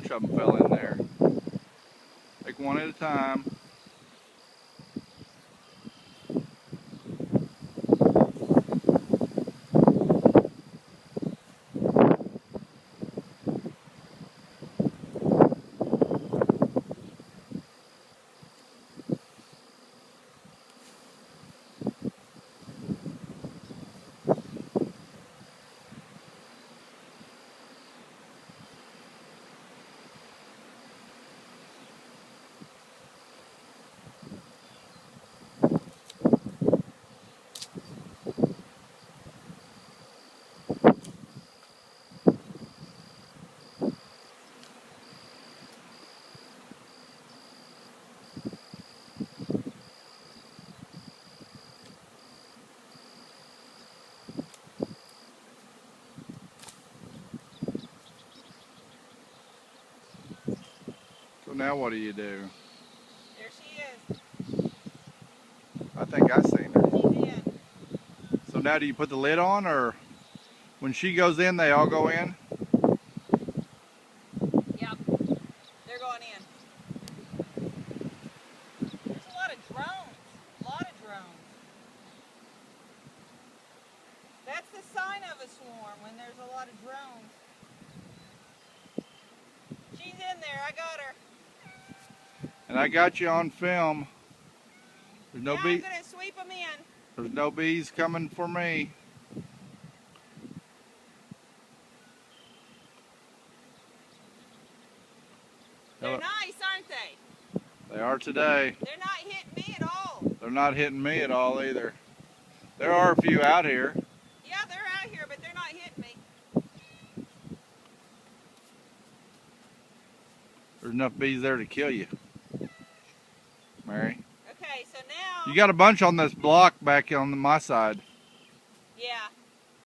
bunch of them fell in there. Take one at a time. So now what do you do? There she is. I think I seen her. She's in. So now do you put the lid on, or when she goes in, they all go in? Yep. They're going in. There's a lot of drones. A lot of drones. That's the sign of a swarm, when there's a lot of drones. She's in there. I got her. And I got you on film. There's no Now bee. I'm going to sweep them in. There's no bees coming for me. They're nice, aren't they? They are today. They're not hitting me at all. They're not hitting me at all either. There are a few out here. Yeah, they're out here, but they're not hitting me. There's enough bees there to kill you, Mary. Okay, so now... You got a bunch on this block back on my side. Yeah.